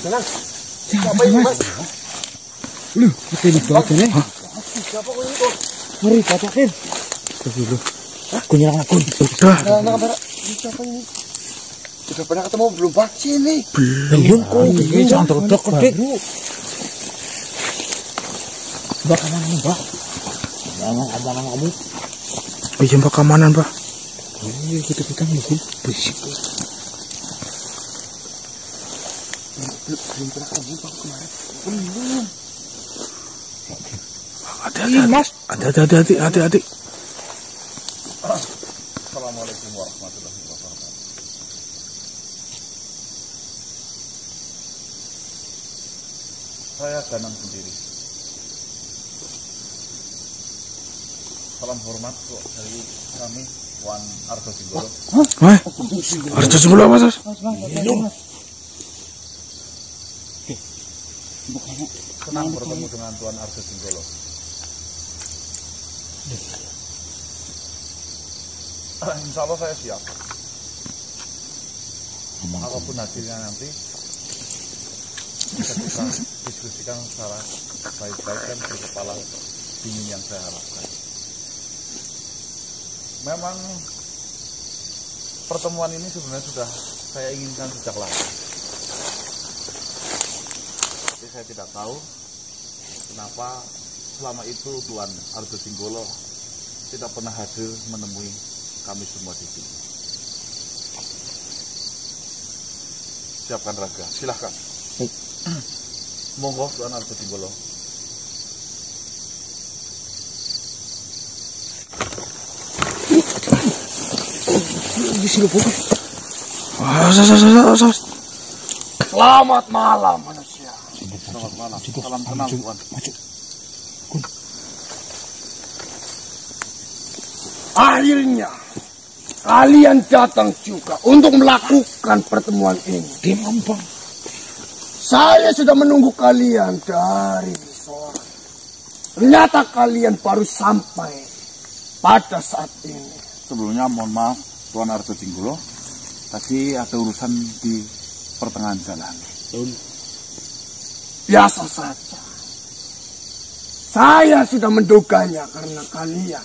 Tenang. Siapa ini, Mas? Lu, kita di bawah nih. Siapa kau ini kok? Mari patakin. Dulu. Aku nyerang aku. Sudah. Nah, siapa ini? Sudah pernah ketemu belum Pak? Sini. Belum kok. Jangan teruduk Dik. Mbak kemana nih, Mbak? Jangan kamu. Iya, Mbak keamanan, Mbak. Kita mungkin berisik. Belum pernah ketemu Pak kemarin. Belum. Hati-hati. Assalamualaikum warahmatullahi wabarakatuh. Saya Danang sendiri. Salam hormat kok dari kami Wan Argo Singgolo. Arjo Singgolo apa, Mas? Senang bertemu dengan Tuan Argo Singgolo. Insya Allah saya siap. Apapun hasilnya nanti bisa kita diskusikan secara baik-baik dan berkepala dingin yang saya harapkan. Memang pertemuan ini sebenarnya sudah saya inginkan sejak lama. Tapi saya tidak tahu kenapa selama itu Tuan Argo Singgolo tidak pernah hadir menemui kami semua di sini. Siapkan raga, silahkan. Monggo Tuan Argo Singgolo. Di sini bukan. Selamat malam manusia. Selamat malam. Salam kenal Tuan. Akhirnya kalian datang juga untuk melakukan pertemuan ini. Gampang. Saya sudah menunggu kalian dari sore. Ternyata kalian baru sampai pada saat ini. Sebelumnya mohon maaf Tuan Argo Singgolo, tadi ada urusan di pertengahan jalan. Biasa saja. Saya sudah menduganya karena kalian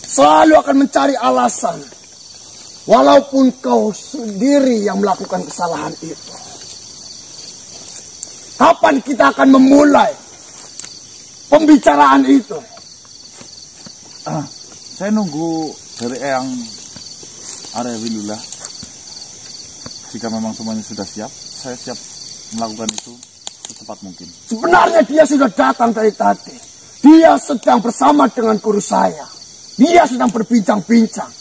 selalu akan mencari alasan. Walaupun kau sendiri yang melakukan kesalahan itu. Kapan kita akan memulai pembicaraan itu? Saya nunggu dari Eyang Arewilullah. Jika memang semuanya sudah siap, saya siap melakukan itu secepat mungkin. Sebenarnya dia sudah datang dari tadi. Dia sedang bersama dengan guru saya. Dia sedang berbincang-bincang.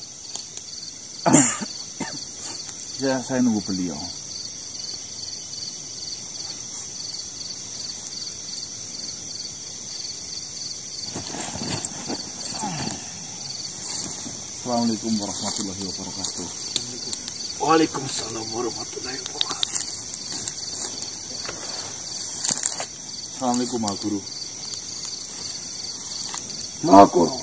Ya, saya nunggu beliau. Assalamualaikum warahmatullahi wabarakatuh. Waalaikumsalam warahmatullahi wabarakatuh. Assalamualaikum Maha Guru. Maha Guru.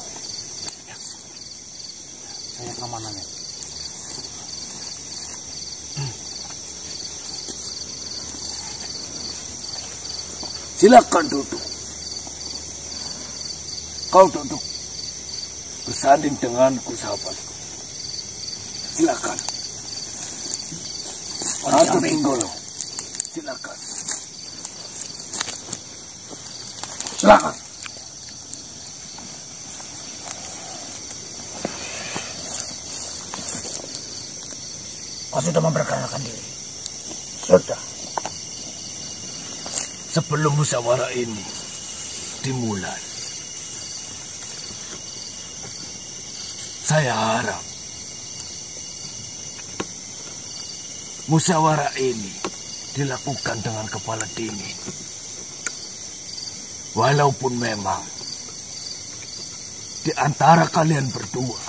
Saya keamanannya. Silakan duduk. Kau duduk. Bersanding denganku, sahabatku. Silakan. Argo Singgolo. Silakan. Silakan. Kau sudah memperkenalkan diri. Sudah. Sebelum musyawarah ini dimulai, saya harap musyawarah ini dilakukan dengan kepala dingin. Walaupun memang di antara kalian berdua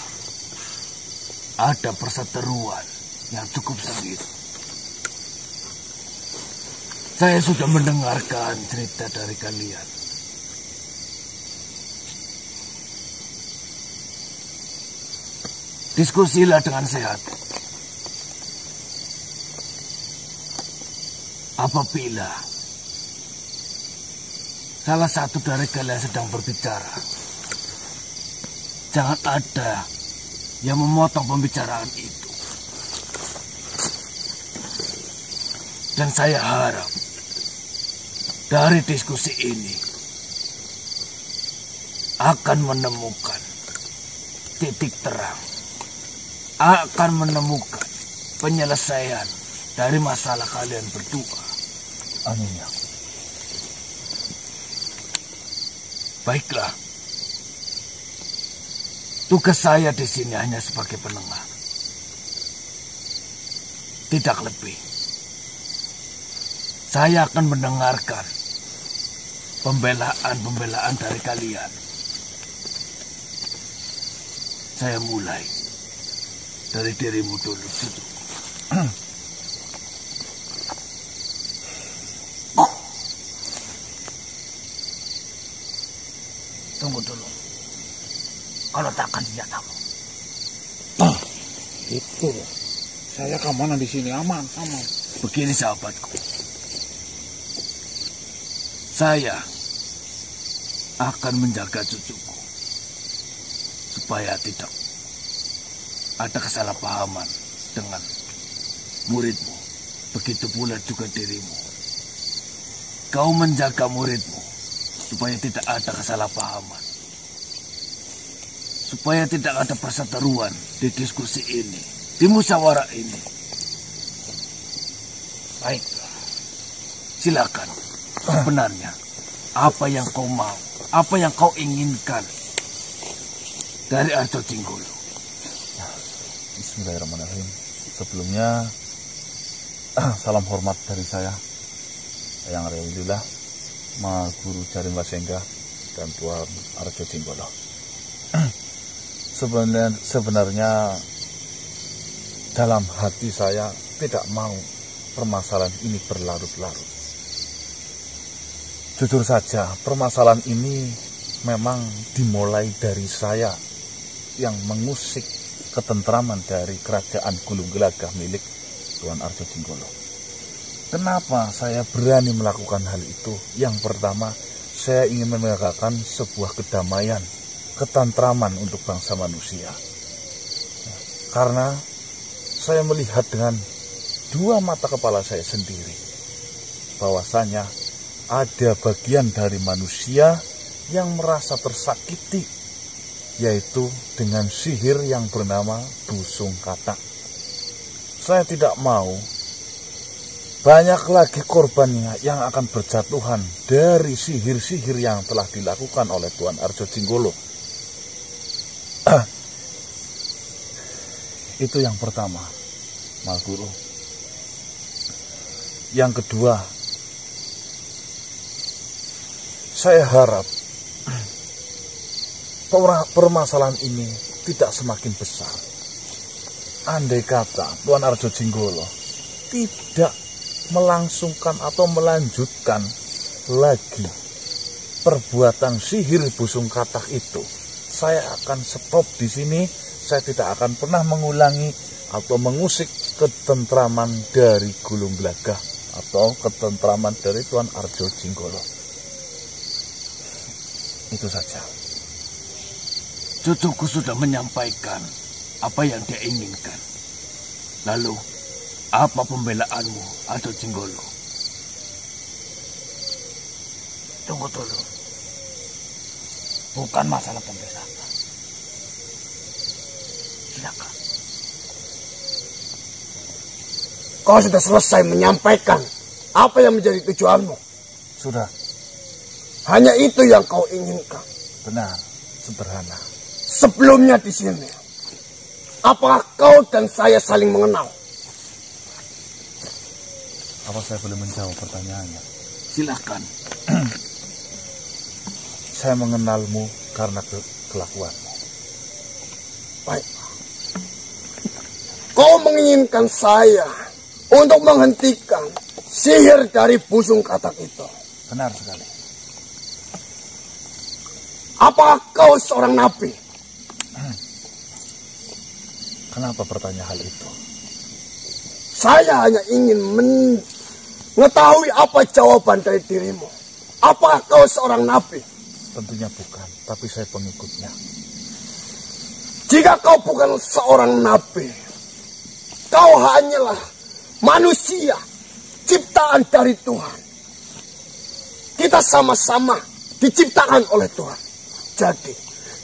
ada perseteruan yang cukup sengit. Saya sudah mendengarkan cerita dari kalian. Diskusilah dengan sehat. apabila salah satu dari kalian sedang berbicara, jangan ada yang memotong pembicaraan itu. Dan saya harap dari diskusi ini akan menemukan titik terang, akan menemukan penyelesaian dari masalah kalian berdua. Amin ya. Baiklah. Tugas saya di sini hanya sebagai penengah. Tidak lebih. Saya akan mendengarkan pembelaan dari kalian. Saya mulai dari dirimu dulu, Cucu. Tunggu dulu. Kau letakkan senjatamu. Itu. Saya keamanan di sini aman. Begini sahabatku. Saya akan menjaga cucuku supaya tidak ada kesalahpahaman dengan muridmu. Begitu pula juga dirimu. Kau menjaga muridmu supaya tidak ada kesalahpahaman. Supaya tidak ada perseteruan di diskusi ini, di musyawarah ini. Baiklah. Silakan. Sebenarnya, apa yang kau mau, apa yang kau inginkan dari Arjo Jinggolo? Bismillahirrahmanirrahim. Sebelumnya, salam hormat dari saya, Yang Alhamdulillah, Ma Guru Jarin Wasengga dan Tuan Arjo Jinggolo. Sebenarnya dalam hati saya tidak mau permasalahan ini berlarut-larut. Jujur saja, permasalahan ini memang dimulai dari saya yang mengusik ketentraman dari kerajaan Gulung Gelagah milik Tuan Arjo Jinggolo. Kenapa saya berani melakukan hal itu? Yang pertama, saya ingin menegakkan sebuah kedamaian, ketentraman untuk bangsa manusia. Karena saya melihat dengan dua mata kepala saya sendiri bahwasanya ada bagian dari manusia yang merasa tersakiti, yaitu dengan sihir yang bernama Busung Katak. Saya tidak mau banyak lagi korbannya yang akan berjatuhan dari sihir-sihir yang telah dilakukan oleh Tuan Arjo Jinggolo. Itu yang pertama, Mal Guru. Yang kedua, saya harap permasalahan ini tidak semakin besar. Andai kata Tuan Arjo Jinggolo tidak melangsungkan atau melanjutkan lagi perbuatan sihir Busung Katak itu, saya akan stop di sini. Saya tidak akan pernah mengulangi atau mengusik ketentraman dari Gulung Gelagah atau ketentraman dari Tuan Arjo Jinggolo. Itu saja. Cucuku sudah menyampaikan apa yang dia inginkan. Lalu, apa pembelaanmu, Arjo Jinggolo? Tunggu dulu. Bukan masalah pembelaan. Silakan. Kau sudah selesai menyampaikan apa yang menjadi tujuanmu. Sudah. Hanya itu yang kau inginkan. Benar, sederhana. Sebelumnya di sini, apakah kau dan saya saling mengenal? Apa saya boleh menjawab pertanyaannya? Silakan. Saya mengenalmu karena kelakuanmu. Baik. Kau menginginkan saya untuk menghentikan sihir dari Busung Katak itu. Benar sekali. Apakah kau seorang nabi? Kenapa bertanya hal itu? Saya hanya ingin Mengetahui apa jawaban dari dirimu. Apakah kau seorang nabi? Tentunya bukan, tapi saya pengikutnya. Jika kau bukan seorang nabi, kau hanyalah manusia, ciptaan dari Tuhan. Kita sama-sama diciptakan oleh Tuhan. Jadi,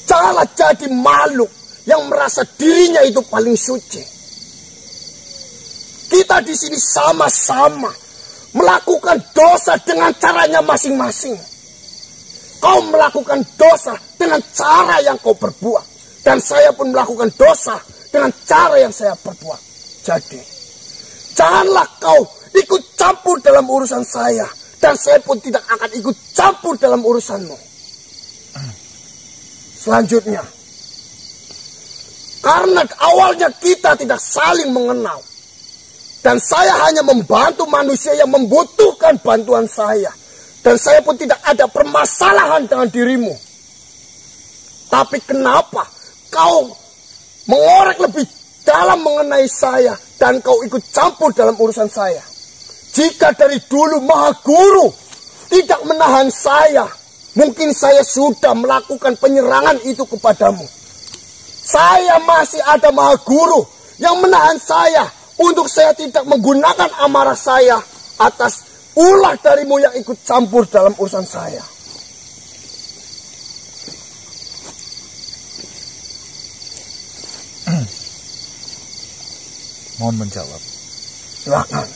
janganlah jadi makhluk yang merasa dirinya itu paling suci. Kita di sini sama-sama melakukan dosa dengan caranya masing-masing. Kau melakukan dosa dengan cara yang kau perbuat. Dan saya pun melakukan dosa dengan cara yang saya perbuat. Jadi, janganlah kau ikut campur dalam urusan saya. Dan saya pun tidak akan ikut campur dalam urusanmu. Selanjutnya, karena awalnya kita tidak saling mengenal. Dan saya hanya membantu manusia yang membutuhkan bantuan saya. Dan saya pun tidak ada permasalahan dengan dirimu. Tapi kenapa kau mengorek lebih dalam mengenai saya dan kau ikut campur dalam urusan saya? Jika dari dulu Maha Guru tidak menahan saya, mungkin saya sudah melakukan penyerangan itu kepadamu. Saya masih ada Maha Guru yang menahan saya untuk saya tidak menggunakan amarah saya atas ulah darimu yang ikut campur dalam urusan saya. Mohon menjawab. Silakan.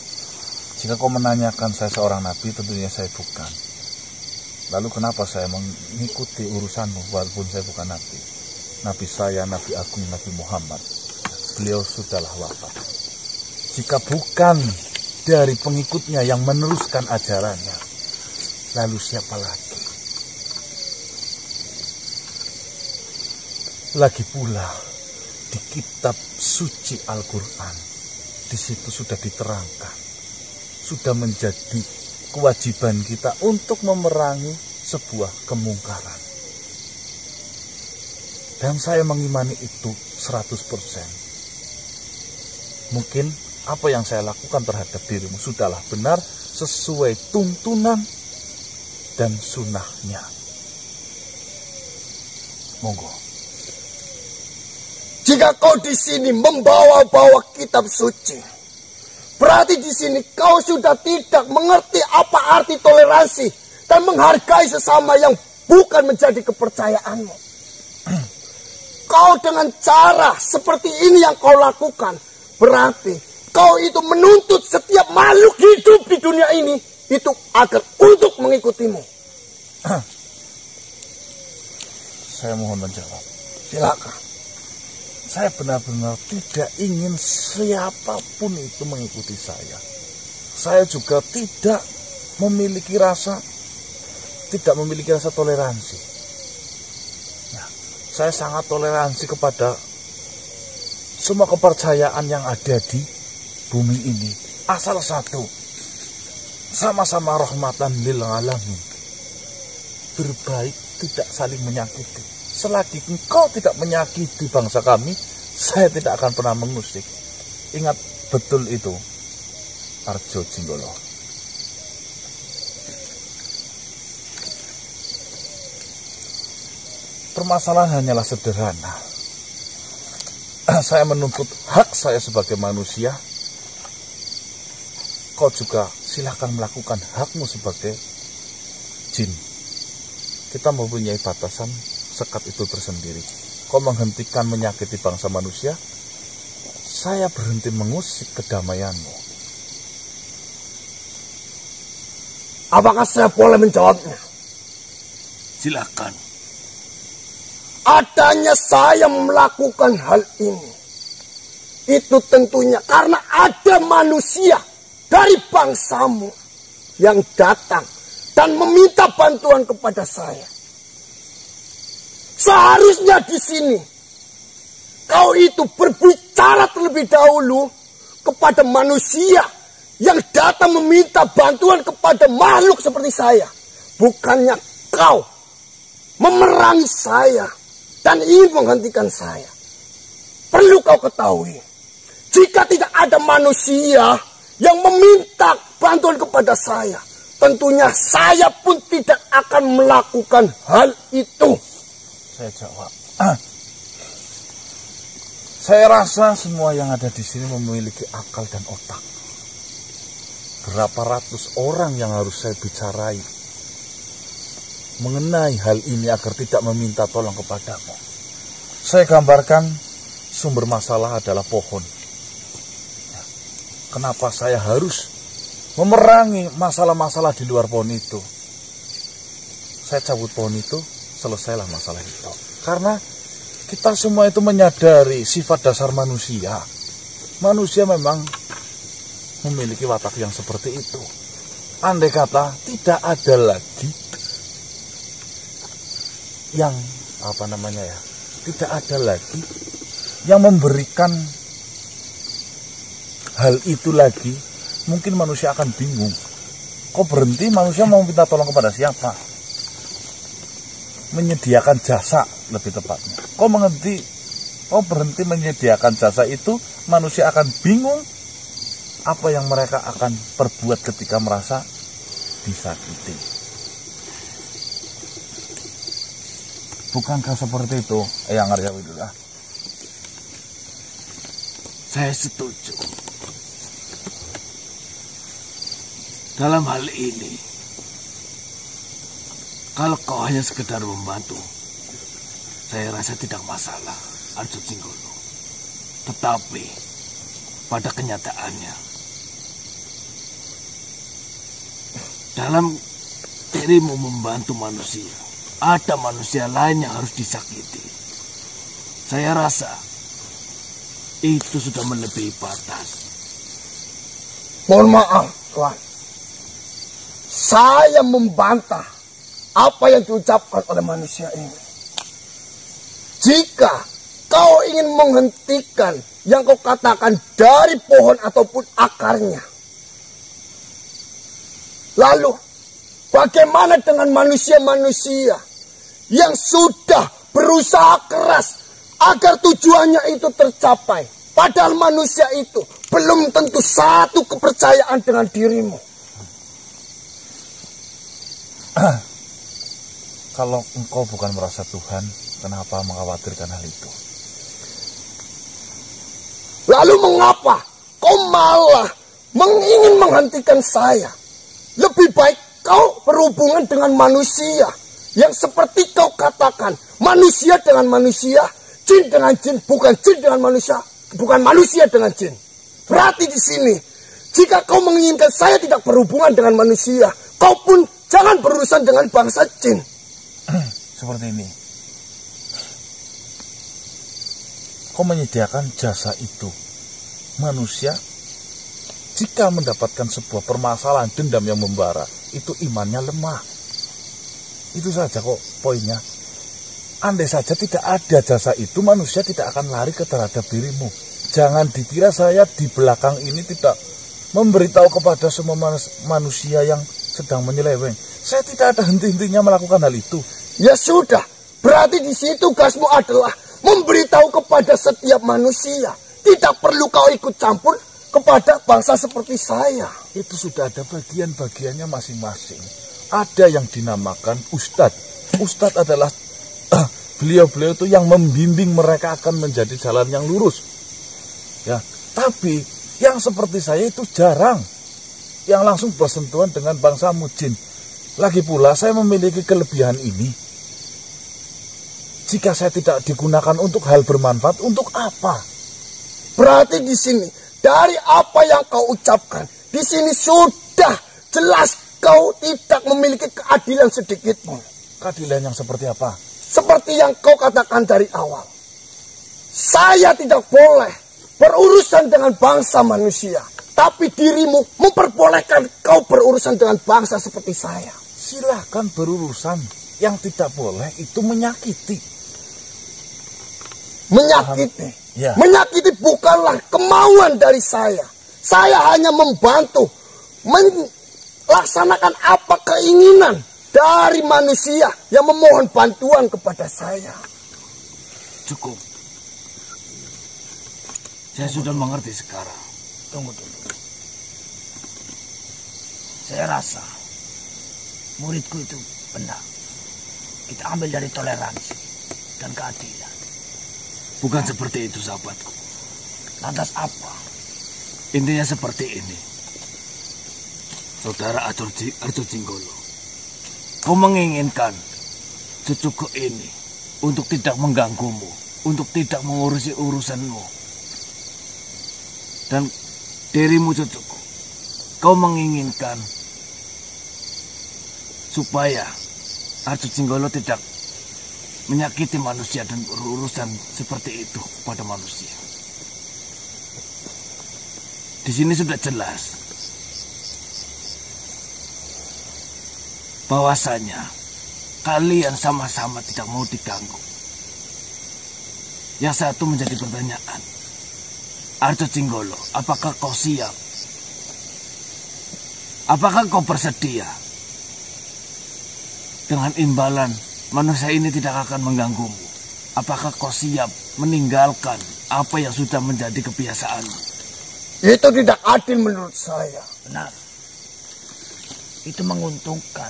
Jika kau menanyakan saya seorang nabi, tentunya saya bukan. Lalu kenapa saya mengikuti urusanmu walaupun saya bukan nabi? Nabi saya, Nabi Agung, Nabi Muhammad. Beliau sudahlah wafat. Jika bukan dari pengikutnya yang meneruskan ajarannya, lalu siapa lagi? Lagi pula di kitab suci Al-Quran, di situ sudah diterangkan, sudah menjadi kewajiban kita untuk memerangi sebuah kemungkaran. Dan saya mengimani itu 100%. Mungkin apa yang saya lakukan terhadap dirimu sudahlah benar sesuai tuntunan dan sunnahnya. Monggo. Jika kau di sini membawa-bawa kitab suci, berarti di sini kau sudah tidak mengerti apa arti toleransi dan menghargai sesama yang bukan menjadi kepercayaanmu. Kau dengan cara seperti ini yang kau lakukan, berarti kau itu menuntut setiap makhluk hidup di dunia ini itu agar untuk mengikutimu. Saya mohon menjawab. Silakan. Saya benar-benar tidak ingin siapapun itu mengikuti saya. Saya juga tidak memiliki rasa toleransi. Nah, saya sangat toleransi kepada semua kepercayaan yang ada di bumi ini. Asal satu, sama-sama rahmatan lil alamin. Berbaik, tidak saling menyakiti. Selagi engkau tidak menyakiti bangsa kami, saya tidak akan pernah mengusik. Ingat betul itu, Arjo Jinggolo. Permasalahan hanyalah sederhana. Saya menuntut hak saya sebagai manusia. Kau juga silahkan melakukan hakmu sebagai jin. Kita mempunyai batasan sekat itu tersendiri. Kau menghentikan menyakiti bangsa manusia, saya berhenti mengusik kedamaianmu. Apakah saya boleh menjawabnya? Silakan. Adanya saya melakukan hal ini, itu tentunya karena ada manusia dari bangsamu yang datang dan meminta bantuan kepada saya. Seharusnya di sini kau itu berbicara terlebih dahulu kepada manusia yang datang meminta bantuan kepada makhluk seperti saya. Bukannya kau memerangi saya dan ingin menghentikan saya. Perlu kau ketahui, jika tidak ada manusia yang meminta bantuan kepada kepada saya, tentunya saya pun tidak akan melakukan hal itu. Saya jawab. Saya rasa semua yang ada di sini memiliki akal dan otak. Berapa ratus orang yang harus saya bicarai mengenai hal ini agar tidak meminta tolong kepadamu. Saya gambarkan sumber masalah adalah pohon. Kenapa saya harus memerangi masalah-masalah di luar pohon itu? Saya cabut pohon itu, selesailah masalah itu. Karena kita semua itu menyadari sifat dasar manusia. Manusia memang memiliki watak yang seperti itu. Andai kata tidak ada lagi yang tidak ada lagi yang memberikan hal itu lagi, mungkin manusia akan bingung. Kok berhenti, manusia mau minta tolong kepada siapa? Menyediakan jasa lebih tepatnya. Kok berhenti menyediakan jasa itu, manusia akan bingung apa yang mereka akan perbuat ketika merasa disakiti. Bukankah seperti itu, Eyang Arya Widula? Saya setuju. Dalam hal ini, kalau kau hanya sekedar membantu, saya rasa tidak masalah, Arjo Jinggolo. Tetapi, pada kenyataannya, dalam dirimu membantu manusia, ada manusia lain yang harus disakiti. Saya rasa itu sudah melebihi batas. Mohon maaf, Tuan. Saya membantah apa yang diucapkan oleh manusia ini. Jika kau ingin menghentikan yang kau katakan dari pohon ataupun akarnya, lalu bagaimana dengan manusia-manusia yang sudah berusaha keras agar tujuannya itu tercapai? Padahal manusia itu belum tentu satu kepercayaan dengan dirimu. Kalau engkau bukan merasa Tuhan, kenapa mengkhawatirkan hal itu? Lalu mengapa kau malah ingin menghentikan saya? Lebih baik kau berhubungan dengan manusia yang seperti kau katakan, manusia dengan manusia, jin dengan jin, bukan jin dengan manusia, bukan manusia dengan jin. Berarti di sini, jika kau menginginkan saya tidak berhubungan dengan manusia, kau pun jangan berurusan dengan bangsa jin. Seperti ini. Kau menyediakan jasa itu. Manusia, jika mendapatkan sebuah permasalahan dendam yang membara, itu imannya lemah. Itu saja kok poinnya. Andai saja tidak ada jasa itu, manusia tidak akan lari ke terhadap dirimu. Jangan dikira saya di belakang ini tidak memberitahu kepada semua manusia yang sedang menyeleweng. Saya tidak ada henti-hentinya melakukan hal itu. Ya sudah, berarti di situ tugasmu adalah memberitahu kepada setiap manusia. Tidak perlu kau ikut campur kepada bangsa seperti saya. Itu sudah ada bagian-bagiannya masing-masing. Ada yang dinamakan Ustadz. Ustadz adalah beliau-beliau itu yang membimbing mereka akan menjadi jalan yang lurus. Ya, tapi yang seperti saya itu jarang yang langsung bersentuhan dengan bangsa jin. Lagi pula saya memiliki kelebihan ini. Jika saya tidak digunakan untuk hal bermanfaat, untuk apa? Berarti di sini, dari apa yang kau ucapkan, di sini sudah jelas kau tidak memiliki keadilan sedikit pun. Keadilan yang seperti apa? Seperti yang kau katakan dari awal. Saya tidak boleh berurusan dengan bangsa manusia. Tapi dirimu memperbolehkan kau berurusan dengan bangsa seperti saya. Silahkan berurusan. Yang tidak boleh itu menyakiti. Menyakiti? Ya. Menyakiti bukanlah kemauan dari saya. Saya hanya membantu melaksanakan apa keinginan dari manusia yang memohon bantuan kepada saya. Cukup. Saya sudah mengerti sekarang. Tunggu dulu. Saya rasa muridku itu benar. Kita ambil dari toleransi dan keadilan. Bukan seperti itu, sahabatku. Lantas apa? Intinya seperti ini. Saudara Arjo Jinggolo, kau menginginkan cucuku ini untuk tidak mengganggumu, untuk tidak mengurusi urusanmu. Dan dirimu cucuku, kau menginginkan supaya Arjo Jinggolo tidak menyakiti manusia dan berurusan seperti itu pada manusia. Di sini sudah jelas bahwasanya kalian sama-sama tidak mau diganggu. Yang satu menjadi pertanyaan, Arjo Jinggolo, apakah kau siap? Apakah kau bersedia dengan imbalan manusia ini tidak akan mengganggumu? Apakah kau siap meninggalkan apa yang sudah menjadi kebiasaanmu? Itu tidak adil menurut saya. Benar. Itu menguntungkan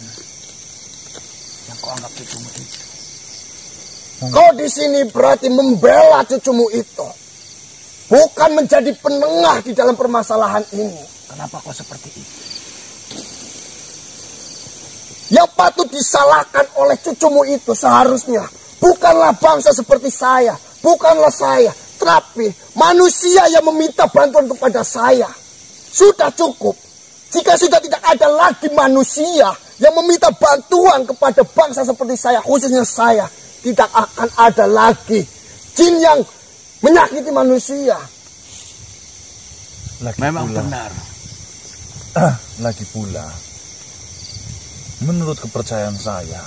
yang kau anggap cucumu itu. Kau di sini berarti membela cucumu itu, bukan menjadi penengah di dalam permasalahan ini. Kenapa kau seperti itu? Yang patut disalahkan oleh cucumu itu seharusnya bukanlah bangsa seperti saya, bukanlah saya, tapi manusia yang meminta bantuan kepada saya. Sudah cukup. Jika sudah tidak ada lagi manusia yang meminta bantuan kepada bangsa seperti saya, khususnya saya, tidak akan ada lagi jin yang menyakiti manusia. Memang benar. Lagi pula, menurut kepercayaan saya,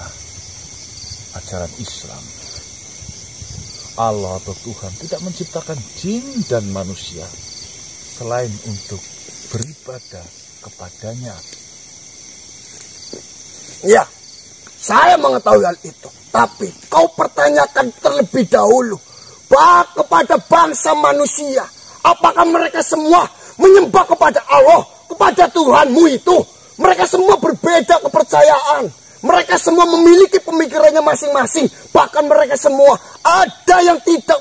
ajaran Islam, Allah atau Tuhan tidak menciptakan jin dan manusia selain untuk beribadah kepadanya. Ya, saya mengetahui hal itu. Tapi kau pertanyakan terlebih dahulu kepada bangsa manusia, apakah mereka semua menyembah kepada Allah, kepada Tuhanmu itu? Mereka semua berbeda kepercayaan. Mereka semua memiliki pemikirannya masing-masing. Bahkan mereka semua ada yang tidak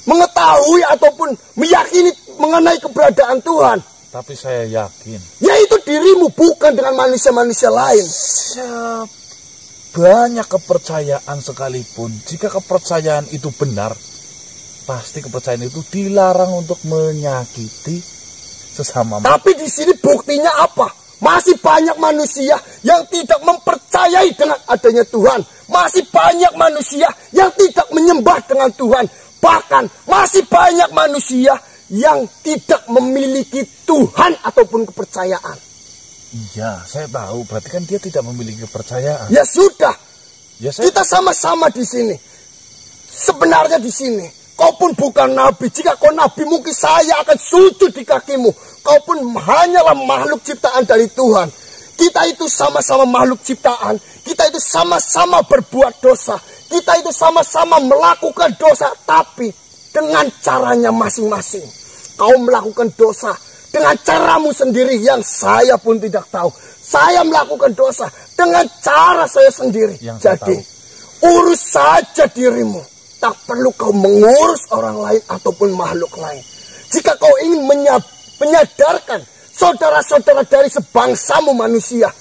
mengetahui ataupun meyakini mengenai keberadaan Tuhan. Tapi saya yakin, yaitu dirimu, bukan dengan manusia-manusia lain. Banyak kepercayaan sekalipun, jika kepercayaan itu benar, pasti kepercayaan itu dilarang untuk menyakiti sesama manusia. Tapi di sini buktinya apa? Masih banyak manusia yang tidak mempercayai dengan adanya Tuhan. Masih banyak manusia yang tidak menyembah dengan Tuhan. Bahkan masih banyak manusia yang tidak memiliki Tuhan ataupun kepercayaan. Iya, saya tahu. Berarti kan dia tidak memiliki kepercayaan. Ya sudah. Ya, kita sama-sama di sini. Sebenarnya di sini, kau pun bukan nabi. Jika kau nabi, mungkin saya akan sujud di kakimu. Kau pun hanyalah makhluk ciptaan dari Tuhan. Kita itu sama-sama makhluk ciptaan. Kita itu sama-sama berbuat dosa. Kita itu sama-sama melakukan dosa, tapi dengan caranya masing-masing. Kau melakukan dosa dengan caramu sendiri yang saya pun tidak tahu. Saya melakukan dosa dengan cara saya sendiri. Jadi, urus saja dirimu. Tak perlu kau mengurus orang lain ataupun makhluk lain. Jika kau ingin menyadarkan saudara-saudara dari sebangsamu manusia,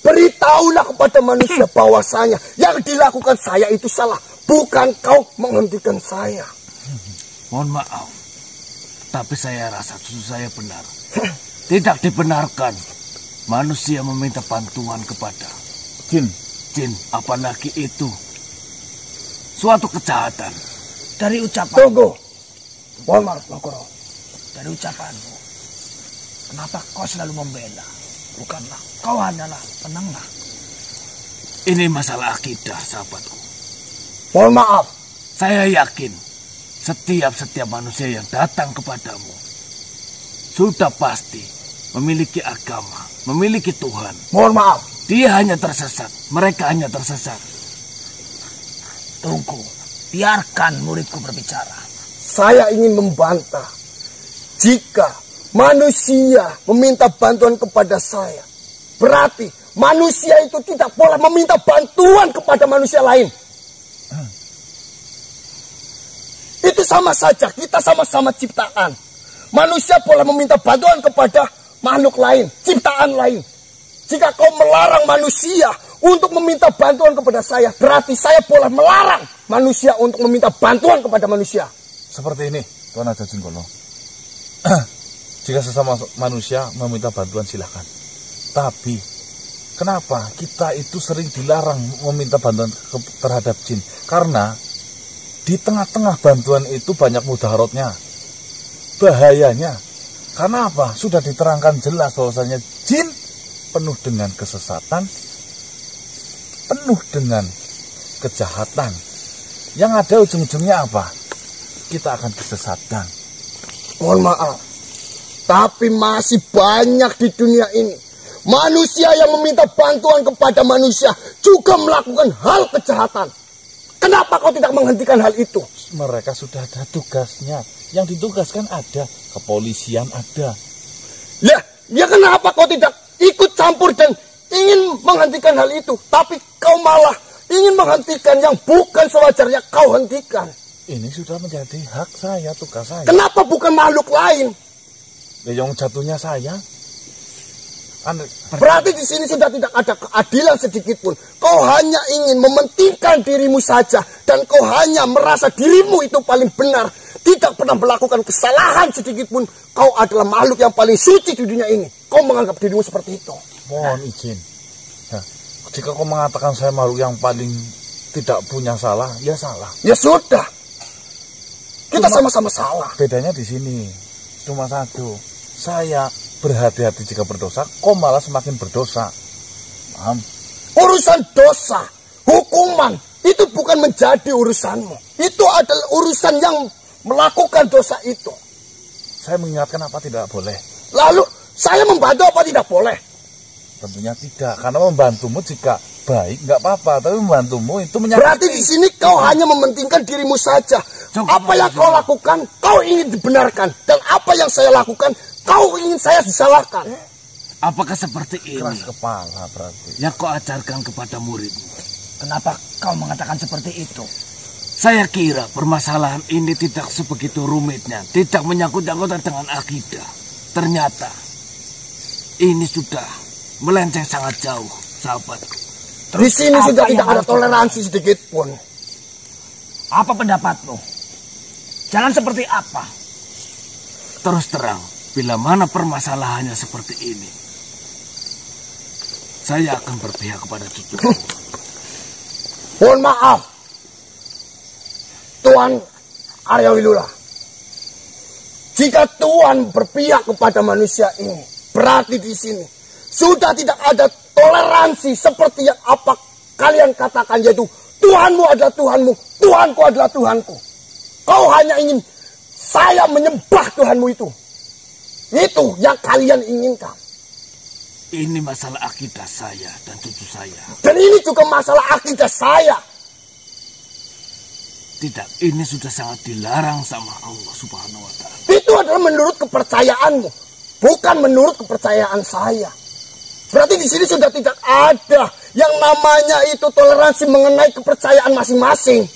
beritahulah kepada manusia bahwasanya yang dilakukan saya itu salah. Bukan kau menghentikan saya. Mohon maaf, tapi saya rasa cucu saya benar. Tidak dibenarkan manusia meminta bantuan kepada jin, apalagi itu suatu kejahatan. Dari ucapan. Tunggu. Mohon maaf, Pak Guru. Dari ucapanmu, kenapa kau selalu membela? Bukanlah kau hanyalah penengah. Ini masalah akidah, sahabatku. Mohon maaf. Saya yakin setiap manusia yang datang kepadamu sudah pasti memiliki agama, memiliki Tuhan. Mohon maaf. Dia hanya tersesat. Mereka hanya tersesat. Tunggu. Biarkan muridku berbicara. Saya ingin membantah. Jika manusia meminta bantuan kepada saya, berarti manusia itu tidak boleh meminta bantuan kepada manusia lain. Itu sama saja, kita sama-sama ciptaan. Manusia boleh meminta bantuan kepada makhluk lain, ciptaan lain. Jika kau melarang manusia untuk meminta bantuan kepada saya, berarti saya boleh melarang manusia untuk meminta bantuan kepada manusia. Seperti ini, Tuan Arjo Jenggolo. Jika sesama manusia meminta bantuan silahkan. Tapi, kenapa kita itu sering dilarang meminta bantuan terhadap jin? Karena di tengah-tengah bantuan itu banyak mudaratnya, bahayanya. Karena apa? Sudah diterangkan jelas bahwasanya jin penuh dengan kesesatan, penuh dengan kejahatan. Yang ada ujung-ujungnya apa? Kita akan kesesatan. Mohon maaf, tapi masih banyak di dunia ini manusia yang meminta bantuan kepada manusia juga melakukan hal kejahatan. Kenapa kau tidak menghentikan hal itu? Mereka sudah ada tugasnya. Yang ditugaskan ada, kepolisian ada. Ya kenapa kau tidak ikut campur dan ingin menghentikan hal itu? Tapi kau malah ingin menghentikan yang bukan sewajarnya kau hentikan. Ini sudah menjadi hak saya, tugas saya. Kenapa bukan makhluk lain? Yang jatuhnya saya. Berarti di sini sudah tidak ada keadilan sedikit pun. Kau hanya ingin mementingkan dirimu saja. Dan kau hanya merasa dirimu itu paling benar. Tidak pernah melakukan kesalahan sedikit pun. Kau adalah makhluk yang paling suci di dunia ini. Kau menganggap dirimu seperti itu. Mohon izin. Nah, jika kau mengatakan saya makhluk yang paling tidak punya salah, ya salah. Ya sudah. Kita sama-sama salah. Bedanya di sini. Cuma satu. Saya berhati-hati jika berdosa, kau malah semakin berdosa. Paham? Urusan dosa, hukuman, itu bukan menjadi urusanmu. Itu adalah urusan yang melakukan dosa itu. Saya mengingatkan apa tidak boleh. Lalu, saya membantu apa tidak boleh? Tentunya tidak, karena membantumu jika baik nggak apa-apa, tapi membantumu itu menyakiti. Berarti di sini kau hanya mementingkan dirimu saja. Apa yang kau lakukan, kau ingin dibenarkan. Dan apa yang saya lakukan, kau ingin saya disalahkan. Apakah seperti ini Keras kepala berarti yang kau ajarkan kepada muridmu? Kenapa kau mengatakan seperti itu? Saya kira permasalahan ini tidak sebegitu rumitnya, tidak menyangkut-nyangkut dengan akidah. Ternyata ini sudah melenceng sangat jauh, sahabatku. Di sini sudah tidak ada toleransi sedikit pun. Apa pendapatmu? Jalan seperti apa? Terus terang, bila mana permasalahannya seperti ini, saya akan berpihak kepada cucuku. Mohon maaf, Tuan Arya Wilula. Jika Tuan berpihak kepada manusia ini, berarti di sini sudah tidak ada toleransi seperti yang apa kalian katakan, yaitu Tuhanmu adalah Tuhanmu, Tuhanku adalah Tuhanku. Kau hanya ingin saya menyembah Tuhanmu itu. Itu yang kalian inginkan. Ini masalah akidah saya dan cucu saya. Dan ini juga masalah akidah saya. Tidak, ini sudah sangat dilarang sama Allah Subhanahu wa Ta'ala. Itu adalah menurut kepercayaanmu, bukan menurut kepercayaan saya. Berarti di sini sudah tidak ada yang namanya itu toleransi mengenai kepercayaan masing-masing.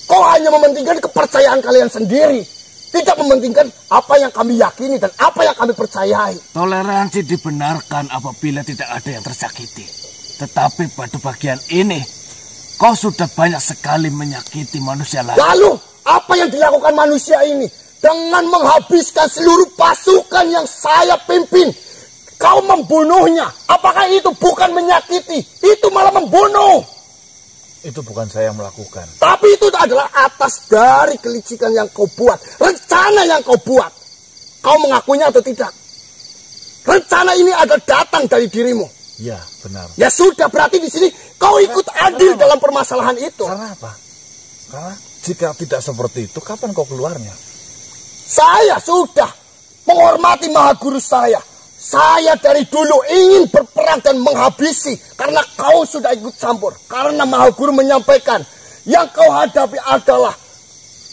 Kau hanya mementingkan kepercayaan kalian sendiri, tidak mementingkan apa yang kami yakini dan apa yang kami percayai. Toleransi dibenarkan apabila tidak ada yang tersakiti. Tetapi pada bagian ini, kau sudah banyak sekali menyakiti manusia lain. Lalu, apa yang dilakukan manusia ini? Dengan menghabiskan seluruh pasukan yang saya pimpin, kau membunuhnya. Apakah itu bukan menyakiti? Itu malah membunuh. itu bukan saya yang melakukan. Tapi itu adalah atas dari kelicikan yang kau buat, rencana yang kau buat. Kau mengakuinya atau tidak? Rencana ini adalah datang dari dirimu. Ya, benar. Ya sudah, berarti di sini kau ikut adil dalam permasalahan itu. Karena apa? Karena jika tidak seperti itu, kapan kau keluarnya? Saya sudah menghormati Maha Guru saya. Saya dari dulu ingin berperang dan menghabisi. Karena kau sudah ikut campur. Karena Maha Guru menyampaikan, yang kau hadapi adalah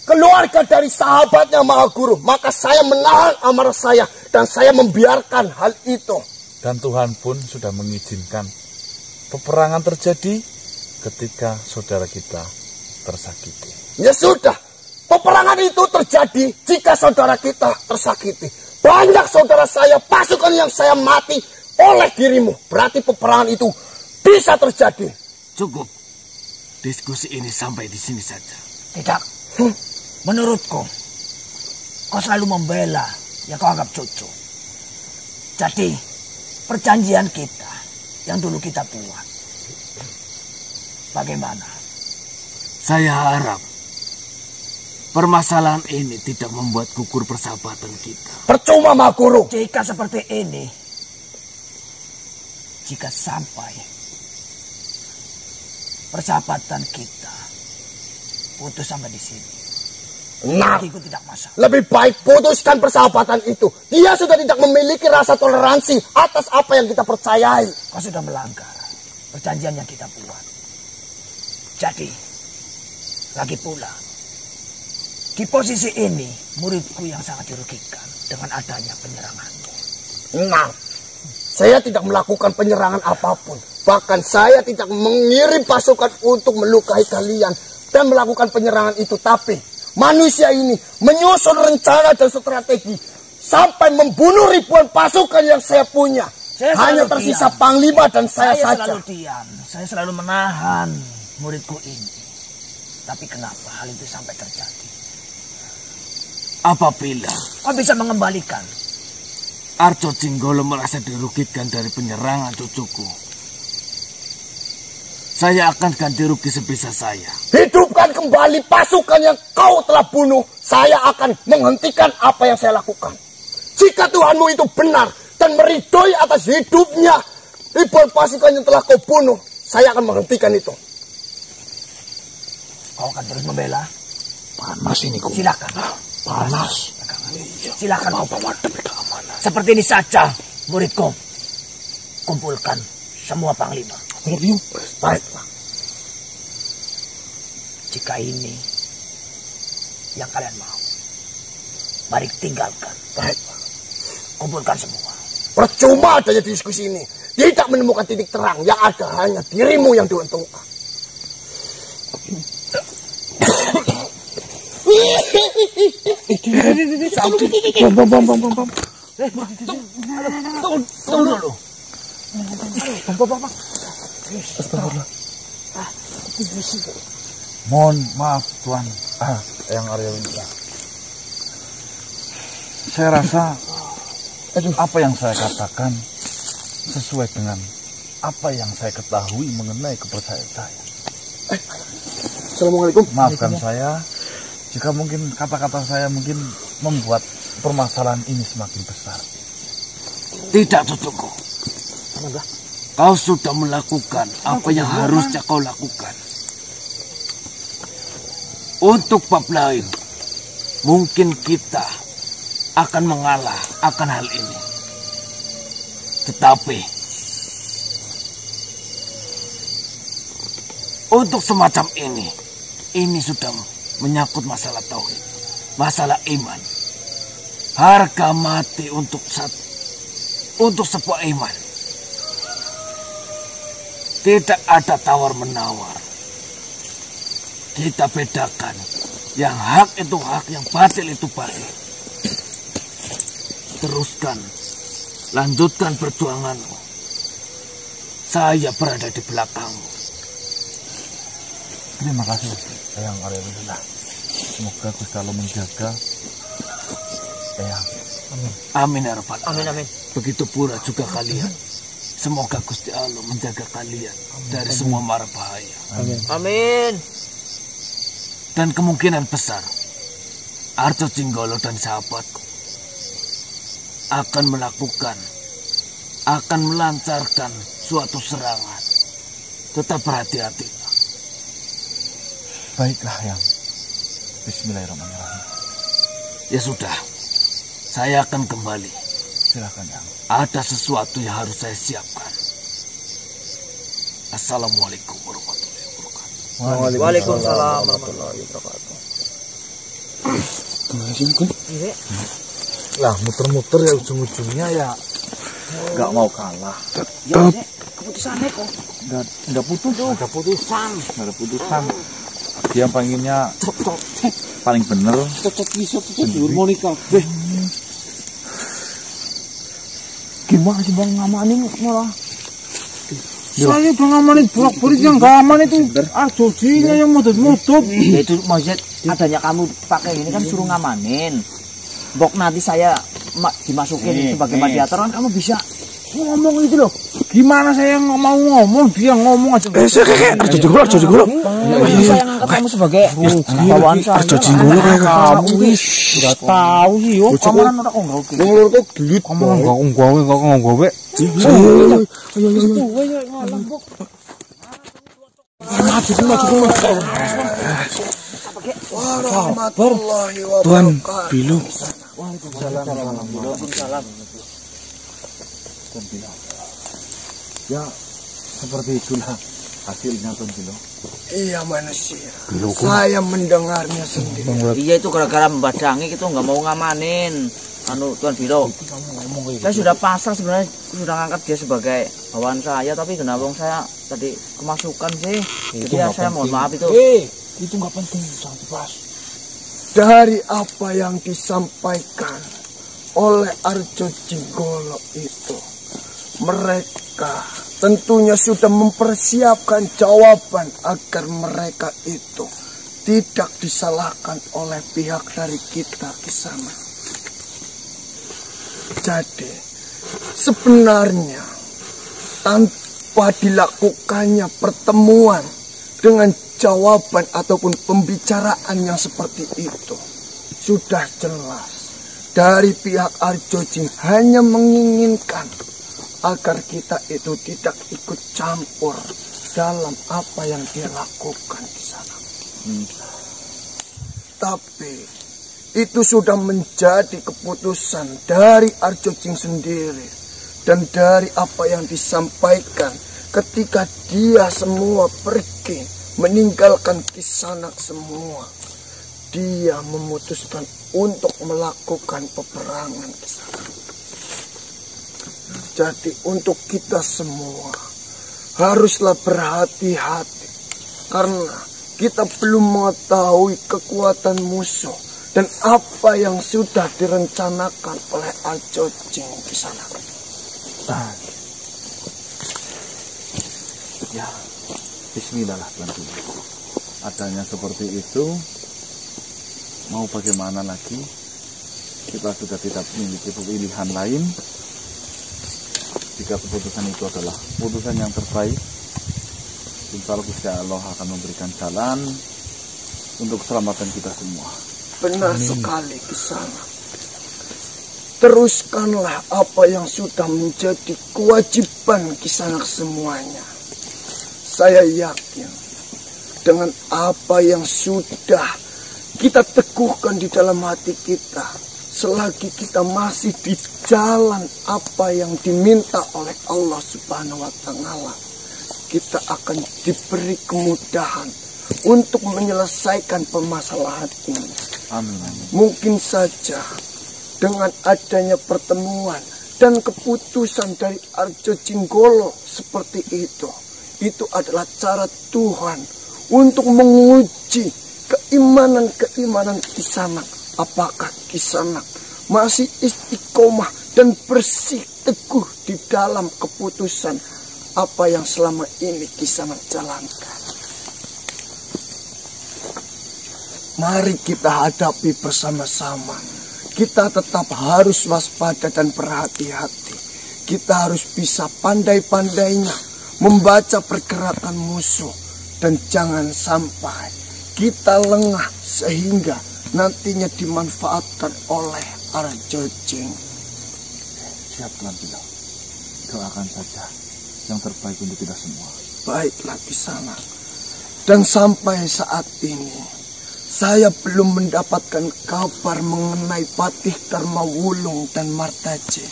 keluarga dari sahabatnya Maha Guru, maka saya menahan amarah saya dan saya membiarkan hal itu. Dan Tuhan pun sudah mengizinkan peperangan terjadi ketika saudara kita tersakiti. Ya sudah, peperangan itu terjadi jika saudara kita tersakiti. Banyak saudara saya, pasukan yang saya mati oleh dirimu. Berarti peperangan itu bisa terjadi. Cukup. Diskusi ini sampai di sini saja. Tidak. Menurutku, kau selalu membela yang kau anggap cucu. Jadi, perjanjian kita yang dulu kita buat, bagaimana? Saya harap permasalahan ini tidak membuat gugur persahabatan kita. Percuma, Maha Guru. Jika seperti ini, jika sampai persahabatan kita putus sampai di sini, Nah, bagiku tidak masalah. lebih baik putuskan persahabatan itu. Dia sudah tidak memiliki rasa toleransi atas apa yang kita percayai. Kau sudah melanggar perjanjian yang kita buat. Jadi, lagi pula, di posisi ini, muridku yang sangat dirugikan dengan adanya penyeranganmu. Nah, saya tidak melakukan penyerangan apapun. Bahkan saya tidak mengirim pasukan untuk melukai kalian dan melakukan penyerangan itu. Tapi manusia ini menyusun rencana dan strategi sampai membunuh ribuan pasukan yang saya punya. Hanya tersisa diam. Panglima dan saya saja. Selalu diam. Saya selalu menahan muridku ini. Tapi kenapa hal itu sampai terjadi? Apabila Kau bisa mengembalikan. Arjo Jinggolo merasa dirugikan dari penyerangan cucuku, saya akan ganti rugi sebisa saya. Hidupkan kembali pasukan yang kau telah bunuh. Saya akan menghentikan apa yang saya lakukan. Jika Tuhanmu itu benar dan meridhoi atas hidupnya ribuan pasukan yang telah kau bunuh, saya akan menghentikan itu. Kau akan terus membela? Panas ini kok. Silakan. Panas. Silakan. Apa demi keamanan. Seperti ini saja, muridku. Kumpulkan semua panglima. Baiklah. Jika ini yang kalian mau, mari tinggalkan. Baiklah. Kumpulkan semua. Percuma adanya diskusi ini. Tidak menemukan titik terang. Yang ada hanya dirimu yang diuntungkan. Bam. Tunggu dulu. Mohon maaf Tuan, Eyang Arya Winata. Saya rasa apa yang saya katakan sesuai dengan apa yang saya ketahui mengenai kepercayaan saya. Assalamualaikum. Maafkan saya jika mungkin kata-kata saya mungkin membuat permasalahan ini semakin besar. Tidak, cucuku. Kau sudah melakukan apa yang harusnya kau lakukan. Untuk bab lain, mungkin kita akan mengalah akan hal ini. Tetapi untuk semacam ini sudah menyangkut masalah tauhid, masalah iman. Harga mati untuk sebuah iman. Tidak ada tawar-menawar. Kita bedakan. Yang hak itu hak, yang batil itu batil. Teruskan. Lanjutkan perjuanganmu. Saya berada di belakangmu. Terima kasih Eyang Arya Winata. Semoga Gusti Allah menjaga Eyang. Amin ya rabbal alamin. Amin. Begitu pula juga kalian. Semoga Gusti Allah menjaga kalian dari semua mara bahaya. Amin. Dan kemungkinan besar Arjo Jinggolo dan sahabatku akan melancarkan suatu serangan. Tetap berhati-hatilah. Baiklah Eyang. Bismillahirrahmanirrahim. Ya sudah, saya akan kembali. Silakan Eyang. Ada sesuatu yang harus saya siapkan. Assalamualaikum warahmatullahi wabarakatuh. Waalaikumsalam warahmatullahi wabarakatuh. Gimana sih, Gun? Lah muter-muter ya ujung-ujungnya ya nggak mau kalah. Tetap. Keputusannya kok. Nggak putus. Nggak ada putusan. Dia pengennya paling bener. Monika. Gimana sih Bang ngamanin malah? Saya udah ngamanin bolak-balik yang nggak aman itu. Arjojinya yang modut-modut. Ya itu maksudnya adanya kamu pakai ini kan suruh ngamanin. Bok nanti saya dimasukin sebagai mediator kan kamu bisa ngomong itu loh. Gimana saya nggak mau ngomong, dia ngomong aja. Arjo Jinggolo. Saya ngangkat kamu sebagai bawaan saya. Arjo Jinggolo kayak Kamu wis nggak tahu sih yo. Kamaran ora kok enggak oke. Ngelur kok gelut. Kamu nggak gawe. Warahmatullahi Tuan wabarakatuh. Bilo. Ya seperti itulah hasilnya Tuan Bilo. Iya manusia. Saya mendengarnya sendiri. Iya itu gara-gara membadangi itu nggak mau ngamanin. Tuan Bilo. Saya sudah pasrah sebenarnya, sudah ngangkat dia sebagai bawaan saya, tapi kenapa saya tadi kemasukan sih? Jadi ya saya mohon maaf itu. Itu nggak penting, jangan dibahas. Dari apa yang disampaikan oleh Arjo Jinggolo itu, mereka tentunya sudah mempersiapkan jawaban agar mereka itu tidak disalahkan oleh pihak dari kita di sana. Jadi sebenarnya tanpa dilakukannya pertemuan dengan jawaban ataupun pembicaraan yang seperti itu, sudah jelas dari pihak Arjo Jing hanya menginginkan agar kita itu tidak ikut campur dalam apa yang dia lakukan di sana. Tapi itu sudah menjadi keputusan dari Arjo Jing sendiri dan dari apa yang disampaikan ketika dia semua pergi meninggalkan Kisanak semua. Dia memutuskan untuk melakukan peperangan di sana. Jadi untuk kita semua haruslah berhati-hati karena kita belum mengetahui kekuatan musuh dan apa yang sudah direncanakan oleh Arjo Jing di sana. Ya, bismillah lah Tuan Bilo. Adanya seperti itu, mau bagaimana lagi? Kita sudah tidak memiliki pilihan lain. Jika keputusan itu adalah keputusan yang terbaik, insya Allah Gusti Allah akan memberikan jalan untuk keselamatan kita semua. Benar sekali di sana. Teruskanlah apa yang sudah menjadi kewajiban Kisanak semuanya. Saya yakin dengan apa yang sudah kita teguhkan di dalam hati kita, selagi kita masih di jalan apa yang diminta oleh Allah Subhanahu wa Ta'ala, kita akan diberi kemudahan untuk menyelesaikan permasalahan ini. Amin. Mungkin saja dengan adanya pertemuan dan keputusan dari Arjo Jinggolo seperti itu adalah cara Tuhan untuk menguji keimanan Kisanak. Apakah Kisanak masih istiqomah dan bersih teguh di dalam keputusan apa yang selama ini Kisanak jalankan. Mari kita hadapi bersama-sama. Kita tetap harus waspada dan berhati-hati. Kita harus bisa pandai-pandainya membaca pergerakan musuh. Dan jangan sampai kita lengah sehingga nantinya dimanfaatkan oleh Arjo Jing. Siap Tuan Bilo. Doakan saja yang terbaik untuk kita semua. Baiklah di sana. Dan sampai saat ini saya belum mendapatkan kabar mengenai Patih Dharma Wulung dan Martaje.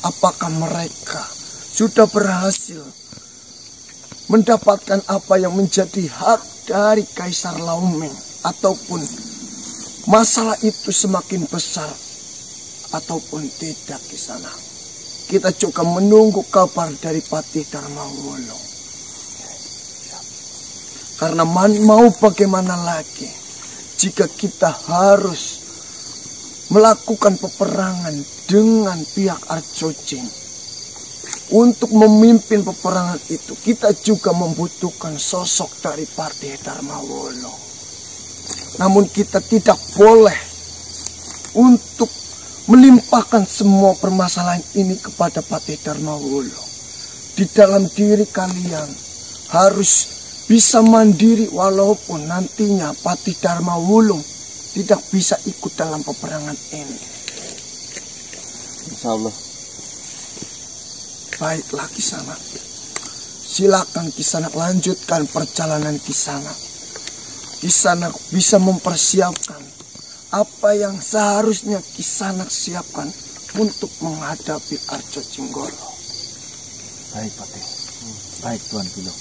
Apakah mereka sudah berhasil mendapatkan apa yang menjadi hak dari Kaisar Laoming ataupun masalah itu semakin besar ataupun tidak di sana. Kita juga menunggu kabar dari Patih Darmawolo. Karena mau bagaimana lagi jika kita harus melakukan peperangan dengan pihak Arjojing. Untuk memimpin peperangan itu, kita juga membutuhkan sosok dari Patih Darmawolo. Namun kita tidak boleh untuk melimpahkan semua permasalahan ini kepada Patih Darmawolo. Di dalam diri kalian harus bisa mandiri, walaupun nantinya Patih Darmawolo tidak bisa ikut dalam peperangan ini. Insya Allah. Baiklah Kisanak, silakan Kisanak lanjutkan perjalanan Kisanak. Kisanak bisa mempersiapkan apa yang seharusnya Kisanak siapkan untuk menghadapi Arjocinggolo. Baik Patih. Baik Tuan Gilo.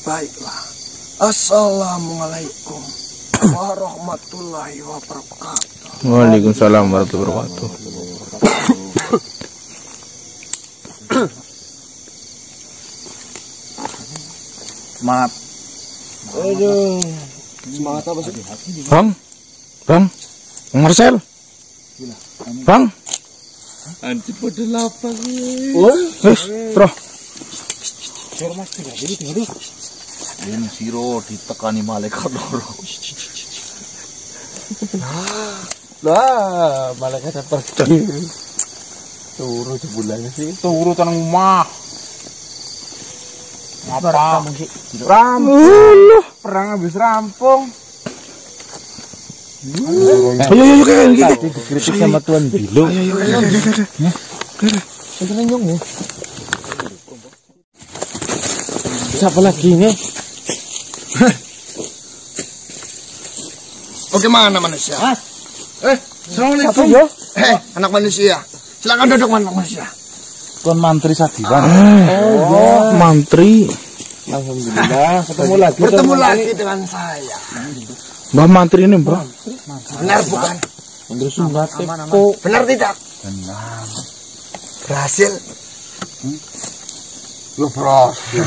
Baiklah. Assalamualaikum warahmatullahi wabarakatuh. Waalaikumsalam warahmatullahi wabarakatuh. Semangat. Aduh, semangat apa sih? Bang Marcel, Bang. Anjir pada lapar nih. Terus. Ini siro ditekani malaikat loro. Lah, malaikat pergi. Turu jebulane sih. Turu tanang omah. Apa? Rampung. Perang habis rampung. Ayo kayak gitu. Dikritik sama Tuan Bilo. Siapa lagi nih? Bagaimana manusia? Assalamualaikum. Siapa, yo? Anak manusia. Silakan duduk anak manusia. Tuan Mantri Sadiwan. Oh, mantri. Alhamdulillah, Bertemu lagi dengan saya. Mbah Mantri ini, Bro. Benar bukan? Benar tidak? Benar. Berhasil? Lu berhasil.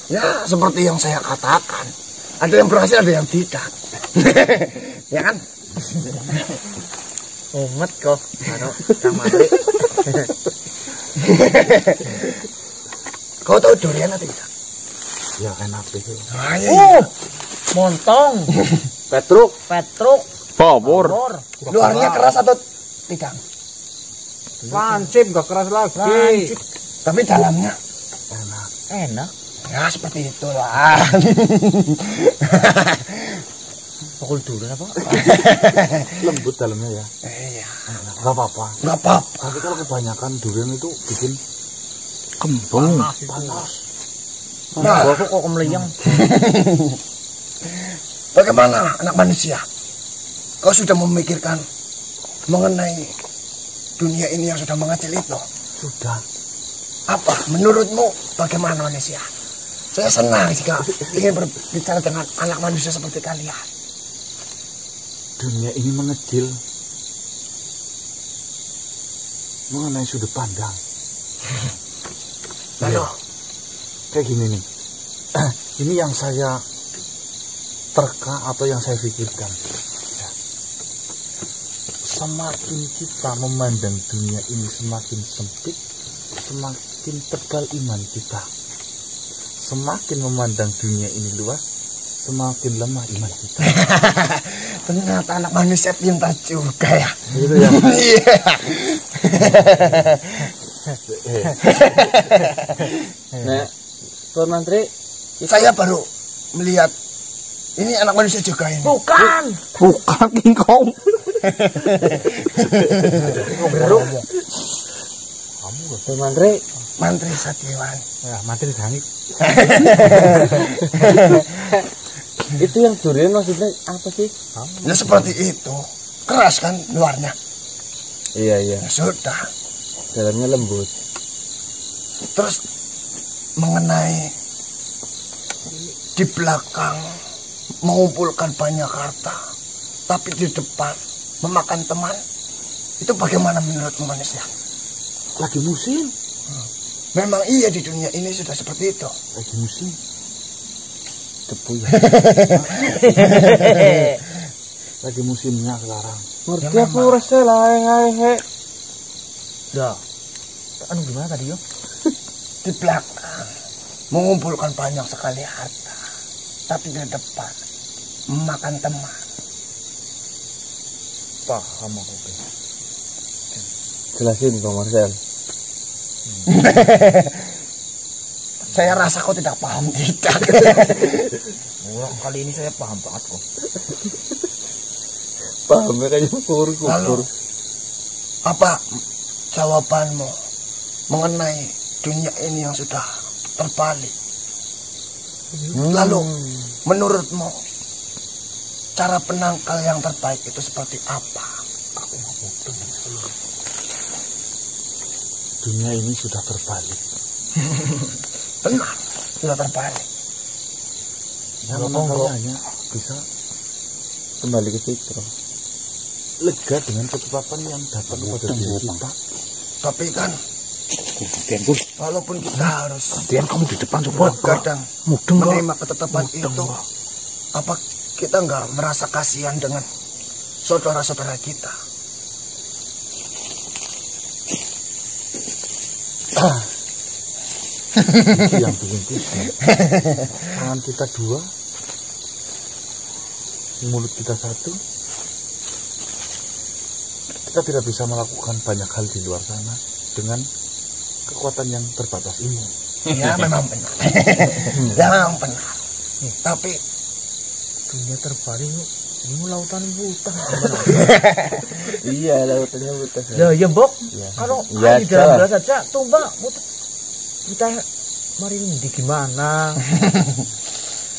Ya, seperti yang saya katakan. Ada yang berhasil, ada yang tidak. Ya kan? Umet kok. Sama Kau tahu durian atau tidak? Ya enak itu. Montong. Petruk. Pabor. Luarnya keras atau tidak? Lancip, gak keras lagi. Tapi dalamnya Enak. ya seperti itulah. Pukul dulu apa? Lembut dalamnya ya. Iya. Gak apa-apa. Nggak apa-apa. Tapi kalau kebanyakan durian itu bikin Kembung. panas. Nah, Gua kok meleyang. bagaimana anak manusia? Kau sudah memikirkan mengenai dunia ini yang sudah mengecil itu? Sudah. Apa menurutmu bagaimana manusia? Saya senang jika ingin berbicara dengan anak manusia seperti kalian. Dunia ini mengecil mengenai sudut pandang. Lalu, Kayak gini nih. Ini yang saya terka atau yang saya pikirkan. Ya. Semakin kita memandang dunia ini semakin sempit, semakin tegal iman kita. Semakin memandang dunia ini luas, semakin lemah iman kita. ternyata anak manusia pintar juga ya. Gitu ya. Iya. Nah, Tuan Mantri, Saya baru melihat ini anak manusia juga ini. Bukan. Bukan King Kong. Tuan Mantri, Mantri Sadiwan. Ya, mati disangit. itu yang durian maksudnya apa sih? Ya seperti itu. Keras kan luarnya. Iya. Ya sudah. Dalamnya lembut. Terus mengenai di belakang mengumpulkan banyak harta. tapi di depan memakan teman, itu bagaimana menurutmu manusia? Lagi musim. Memang iya, di dunia ini sudah seperti itu. Lagi musim. Tepu ya. Lagi musimnya sekarang. Ngerti aku rasa lah he. Dah. Anu gimana tadi yo? Di belakang mengumpulkan banyak sekali harta, tapi di depan memakan teman. Paham aku. Jelasin Bang Marcel. Saya rasa kau tidak paham, tidak. Kali ini saya paham banget kok. Pahamnya kayak kurku. Lalu apa jawabanmu mengenai dunia ini yang sudah terbalik? Lalu menurutmu cara penangkal yang terbaik itu seperti apa? Aku mau mudeng. Dunia ini sudah terbalik. Benar, sudah terbalik. Yang menangkalnya hanya bisa kembali ke fitrah. Lega dengan ketetapan yang datang kepada diri kita. Tapi kan walaupun kita harus Kamu di depan coba. kadang menerima ketetapan itu, apa kita nggak merasa kasihan dengan saudara-saudara kita? Yang bikin pusing. Tangan kita dua, mulut kita satu. Kita tidak bisa melakukan banyak hal di luar sana dengan kekuatan yang terbatas ini. Ya memang benar. Ya memang benar. Tapi Dunia terbalik ini lautan buta. Iya, lautannya buta. Ya ya Mbok. Kalau Ya, di dalam gelas saja tumbang kita mari ini gimana?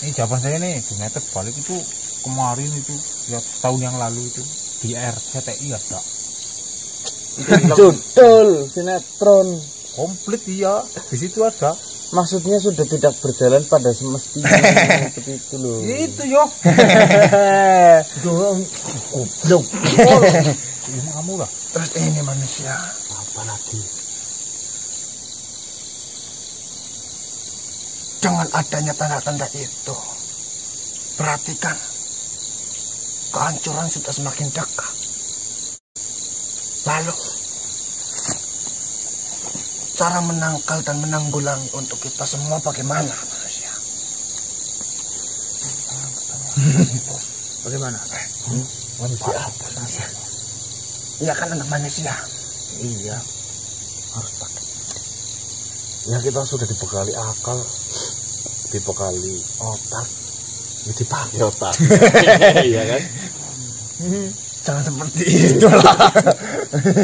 Ini jawaban saya nih, dunia terbalik itu kemarin itu ya tahun yang lalu itu di RCTI ada. Judul sinetron komplit iya, di situ ada. Maksudnya sudah tidak berjalan pada semestinya seperti itu loh. Itu yo. Loh. Kamu lah. terus ini manusia, Apa lagi? dengan adanya tanda-tanda itu, perhatikan kehancuran sudah semakin dekat. Lalu cara menangkal dan menanggulangi untuk kita semua bagaimana manusia? Bagaimana? Manusia apa? Iya kan anak manusia. Iya. Harus pakai. Ya kita sudah dibekali akal, dibekali otak, ya dipakai otak. Iya kan? Jangan seperti itu lah.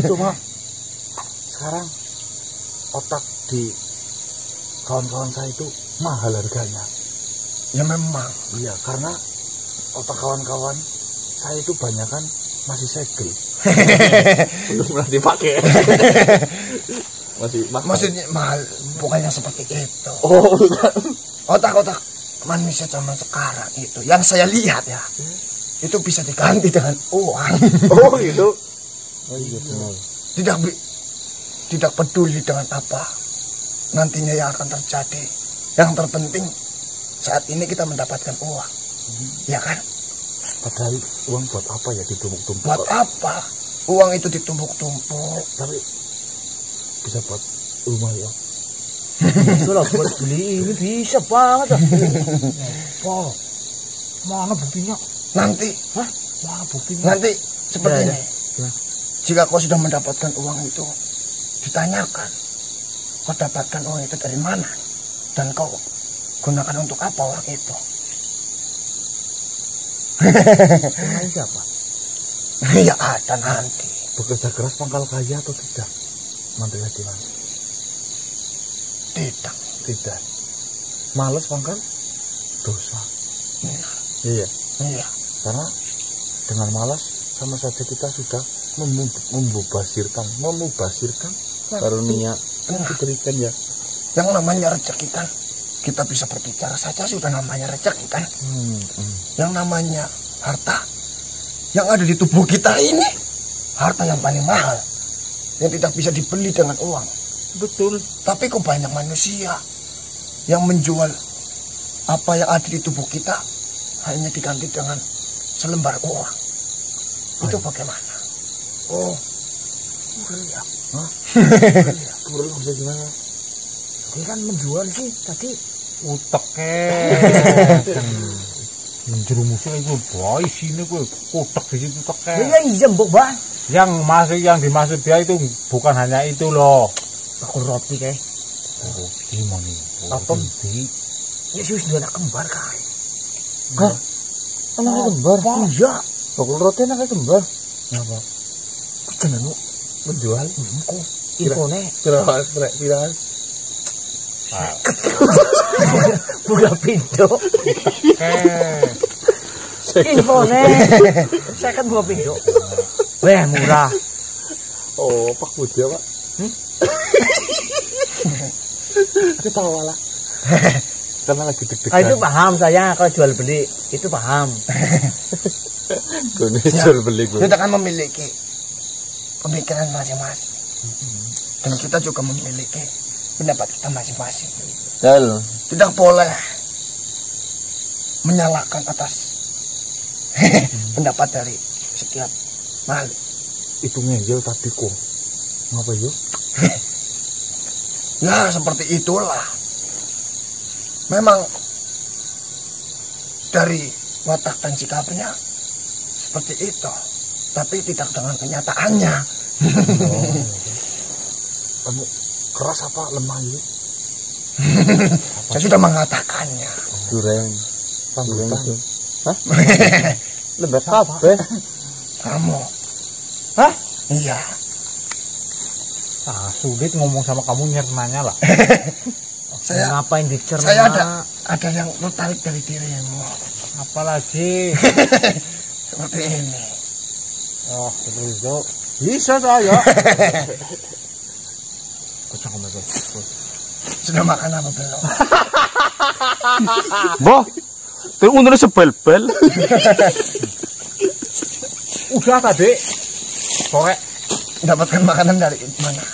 Cuma sekarang otak di kawan-kawan saya itu mahal harganya. Ya memang. Iya, karena otak kawan-kawan saya itu banyak kan masih segel. Belum pernah dipakai. Masih mahal. Maksudnya mahal, bukannya seperti itu. Oh, bukan. Otak-otak manusia zaman sekarang itu, yang saya lihat ya, itu bisa diganti dengan uang. Oh, gitu. Oh iya benar. Tidak peduli dengan apa nantinya yang akan terjadi. Yang terpenting saat ini kita mendapatkan uang. Ya kan? Padahal uang buat apa ya ditumpuk-tumpuk? Buat apa? Uang itu ditumpuk-tumpuk. Tapi bisa buat rumah ya. Bisa lah buat beli ini bisa banget. Wow. Mana buktinya? Nanti, Mana buktinya? nanti seperti Ya, ini. ya. Jika kau sudah mendapatkan uang itu, ditanyakan, kau dapatkan uang itu dari mana? Dan kau gunakan untuk apa uang itu? Orang siapa? Ya ada nanti. Bekerja keras pangkal kaya atau tidak? Menteri Hadiwan. Tidak. Tidak. Males pangkal dosa. Benar. Iya. Iya. Karena dengan malas sama saja kita sudah memubasirkan Karunia yang diberikan ya. Yang namanya rezeki kan, kita bisa berbicara saja sudah namanya rezeki kan. Yang namanya harta yang ada di tubuh kita ini harta yang paling mahal, yang tidak bisa dibeli dengan uang. Betul. Tapi kok banyak manusia yang menjual apa yang ada di tubuh kita hanya diganti dengan selembar uang. Itu bagaimana? Oh, Iya. hah? Belum bagaimana? Dia kan menjual sih tadi. Uteke. Jerumusnya itu boy sini gue kotak di situ teke. Iya mbok bang. Yang dimaksud dia itu bukan hanya itu loh. Bakul roti kayak. Roti mana? Apa? Roti. Ya sih sudah anak kembar kan. Hah? Anaknya kembar? Iya. Bakul roti anaknya kembar? Kenapa? Jangan lu Menjual? kok infone. Kira-kira. Buka pintu. Infone. Saya kan buka pintu. Weh murah. Oh, Pak Budi Pak. Ketawa lah. Karena lagi deg-degan. Itu paham saya kalau jual beli itu paham. Gue jual beli gue. Kita kan memiliki pemikiran masing-masing. Dan kita juga memiliki pendapat kita masing-masing. Dal. Tidak boleh menyalahkan atas pendapat dari setiap makhluk. Itu ngejel tadi kok. Ngapa yuk? Ya seperti itulah. Memang dari watak dan sikapnya seperti itu. Tapi tidak dengan kenyataannya. Kamu keras apa lemah yuk? Saya sudah mengatakannya. Dureng. Rambutan. Hah? Lembek kabeh. Kamu. Hah? Iya. Sulit ngomong sama kamu nyernanya lah. Saya Ngapain dicerna? Saya ada yang tertarik dari dirimu. Apalagi? Seperti ini. Oh, itu bisa saya. Kocok sama gue. Sudah makan apa belum? Boh. Terus untuk sebel-bel. Udah tadi. Sore. Dapatkan makanan dari mana?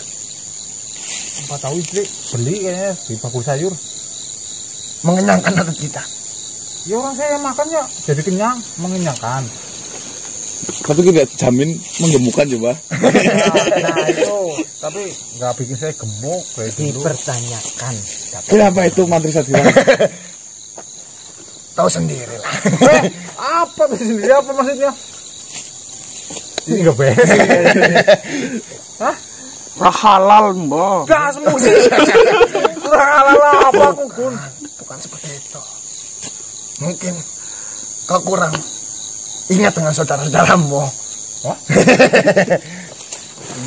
Apa tahu istri beli kayaknya di bakul sayur. Mengenyangkan atau tidak? Ya orang saya makan ya jadi kenyang, mengenyangkan. Tapi tidak jamin menggemukkan coba. Nah itu, tapi nggak bikin saya gemuk kayak dulu. Dipertanyakan. Kenapa itu Mantri Sadiwan? Tahu sendiri lah. Apa tuh sendiri apa maksudnya? Ini nggak beres. Hah? Halal mbak. Gas musik. Kurang halal apa aku kun? Bukan seperti itu. Mungkin kau kurang ingat dengan saudara-saudaramu. Hah?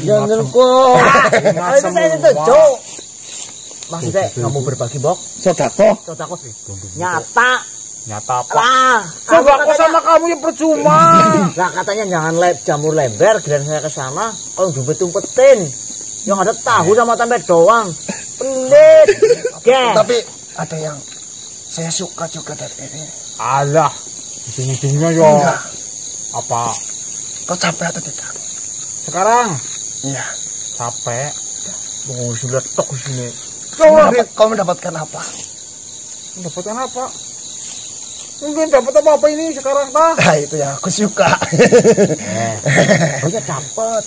Jangan kok. Itu saya itu, Cok. Maksudnya nggak mau berbagi, Bok? Sodako. Takut nyata. Nyata apa? Lah, Coba aku sama kamu ya percuma. Lah katanya jangan jamur lember, dan saya ke sana, kalau diumpet-umpetin. Yang ada tahu sama tempe doang. Pelit. Oke. Tapi ada yang saya suka juga dari ini. Alah, ujung-ujungnya yo. Enggak. Apa? Kau capek atau tidak? Sekarang Iya. capek. Oh, sudah tok sini. Kau mendapatkan apa? Mendapatkan apa? Mungkin dapat apa ini sekarang tah? Nah, itu yang aku suka. Pokoknya dapat.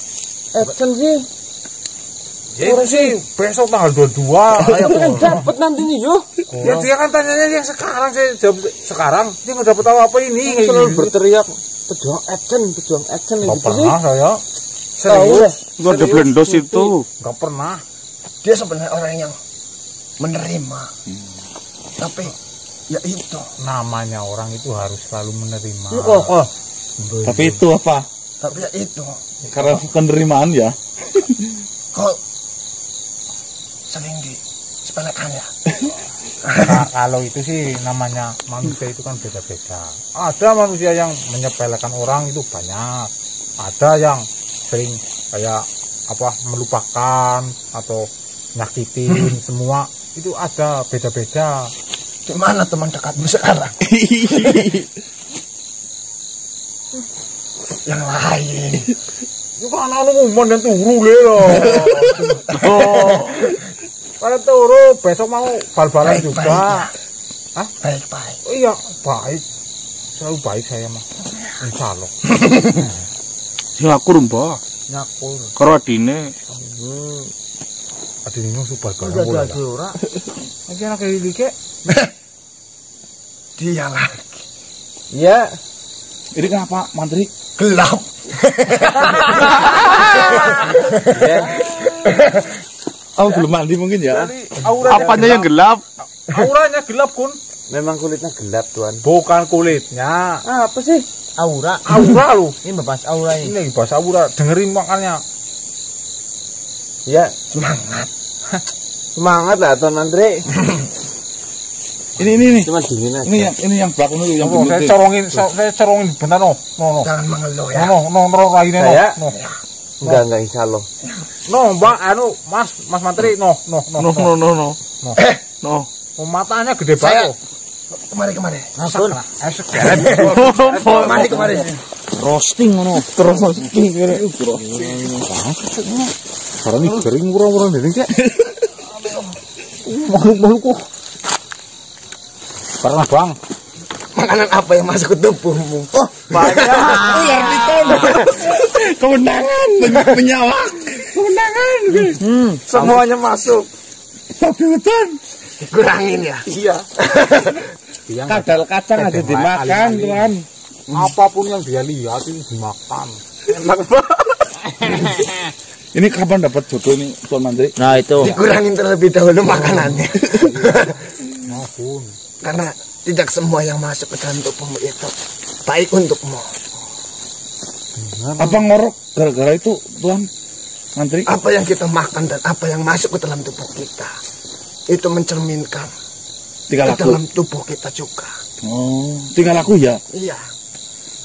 Action sih. Itu sih besok tanggal 22. Tapi kan dapat nanti nih yuk. Ya dia kan tanyanya yang sekarang, saya jawab sekarang. Dia nggak dapat apa ini. Selalu berteriak pejuang action gitu Nggak sih. pernah saya. Tahu Serius. nggak ada blendos itu. Nggak pernah. Dia sebenarnya orang yang menerima. Tapi ya itu. Namanya orang itu harus selalu menerima. Oh. Tapi itu apa? Tapi ya itu. Karena penerimaan ya. Kau sering disepelekan ya. Nah, kalau itu sih namanya manusia itu kan beda-beda. Ada manusia yang menyepelekan orang itu banyak. Ada yang sering kayak apa melupakan atau nyakitin semua. Itu ada beda-beda. Di mana teman dekatmu sekarang? Yang lain. Itu kan anak umum dan turu le lho. Pada turu besok mau bal-balan juga. Hah? Baik-baik. Oh iya, baik. Selalu baik saya mah. Insyaallah. Sing aku rumba. Nyakur. Karo adine. Adine nang bal-balan. Udah ada ora. Iki anak iki kek. Dia lagi. Iya. Ini kenapa, Mantri? Gelap. Oh, belum mandi mungkin ya. Apanya yang gelap? Auranya gelap, Kun. Memang kulitnya gelap, Tuan. Bukan kulitnya. Apa sih? Aura. Aura lu. Ini bahas aura ini. Ini bahasa aura, dengerin makanya. Ya, Semangat. semangat lah Tuan Mantri. Ini. Cuma dingin aja. Ini yang belakang dulu yang saya corongin bentar no. Jangan mengeluh ya. No lainnya Saya? no. Enggak insyaallah. No, Mbak, Mas Mantri, no. No. Oh, matanya gede Saya- banget. Kemari. Mandi kemari. Roasting ngono. Roasting. Karena ini kering murah-murah ini kek. Makhluk kok. Pernah Bang. Makanan apa yang masuk ke tubuhmu? Oh, Banyak. ular piton. Kemenangan menyawak. Kemenangan. Semuanya masuk. Tapi betul. Kurangin ya. Iya. Kadal kacang aja dimakan, Tuan. Apapun yang dia lihat ini dimakan. Enak banget. Ini kapan dapat jodoh ini Tuan Mantri? Nah, itu. Dikurangin terlebih dahulu makanannya. Maupun. Karena tidak semua yang masuk ke dalam tubuhmu itu baik untukmu. Apa ngorok gara-gara itu Tuan Mantri? Apa yang kita makan dan apa yang masuk ke dalam tubuh kita itu mencerminkan Tinggal ke aku. dalam tubuh kita juga. Oh, tinggal aku ya. Iya.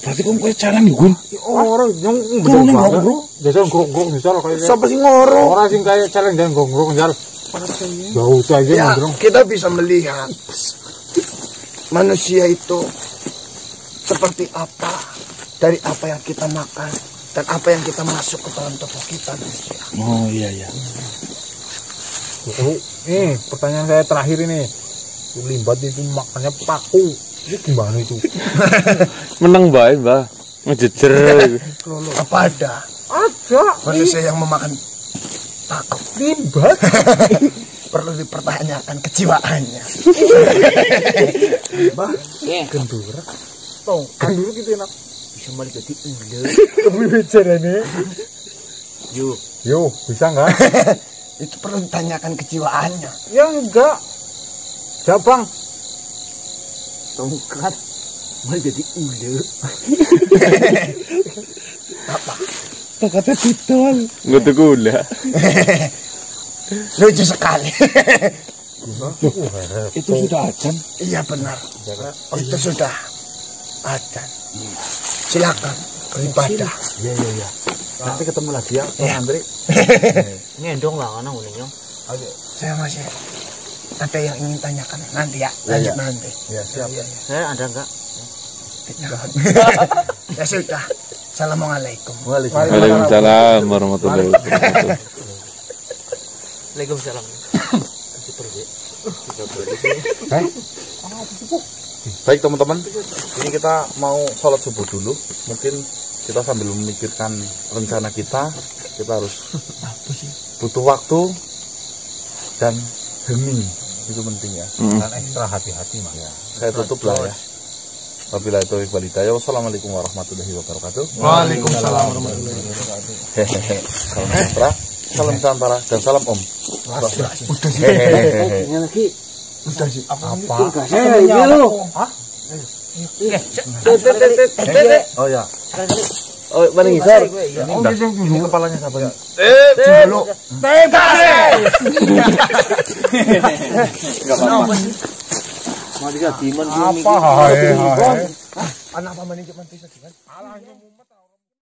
Berarti kamu kayak jalan nih, Gun. Orang yang Betul banget, Bro. Jajal grong-grong misal kayak. Siapa sih ngorok? Orang sing kayak jalan dan grong-grong misal. Jauh saja Ya, ngomong. kita bisa melihat manusia itu seperti apa dari apa yang kita makan dan apa yang kita masuk ke dalam tubuh kita. Oh, iya. Pertanyaan saya terakhir ini. Limbat itu makannya paku. Itu gimana itu? menang baik, Mbak. Ngejejer. Apa ada Ada. manusia yang memakan paku? Limbat. Perlu dipertanyakan kejiwaannya. Bah, gendura. Tong, gendura gitu enak. Bisa balik jadi ular. Kamu bicara nih. Yo, bisa nggak? Itu perlu ditanyakan kejiwaannya. Ya enggak. Jabang. Tongkat. Balik jadi ular. Apa? Tongkatnya titol. Enggak tuh gula. Lucu sekali. Itu sudah ajan. Iya benar. Oh, itu sudah ajan. Silakan beribadah. Iya. Nanti ketemu lagi ya, Bang Andri. Ini endong lah ana ngene yo. Saya masih ada yang ingin tanyakan nanti ya. Lanjut nanti. Ya, siap. Saya ada enggak? Ya sudah. Assalamualaikum. Waalaikumsalam warahmatullahi wabarakatuh. Waalaikumsalam. Baik teman-teman, ini kita mau sholat subuh dulu. Mungkin kita sambil memikirkan rencana kita harus butuh waktu dan hening, itu penting ya. Dan ekstra hati-hati mas. Ya, saya tutup lah ya. Wabillahi taufiq wal hidayah. Wassalamualaikum warahmatullahi wabarakatuh. Waalaikumsalam warahmatullahi wabarakatuh. Hehehe. Salam sejahtera, salam Nusantara, dan salam Om. Udah sih. Ini lagi. Udah sih. Apa? Ini lu. Hah? Oh ya. Oh, mana ngisor? Ini kepalanya siapa? Dulu. Mau dikasih Apa? Hai. Anak paman ini cuma bisa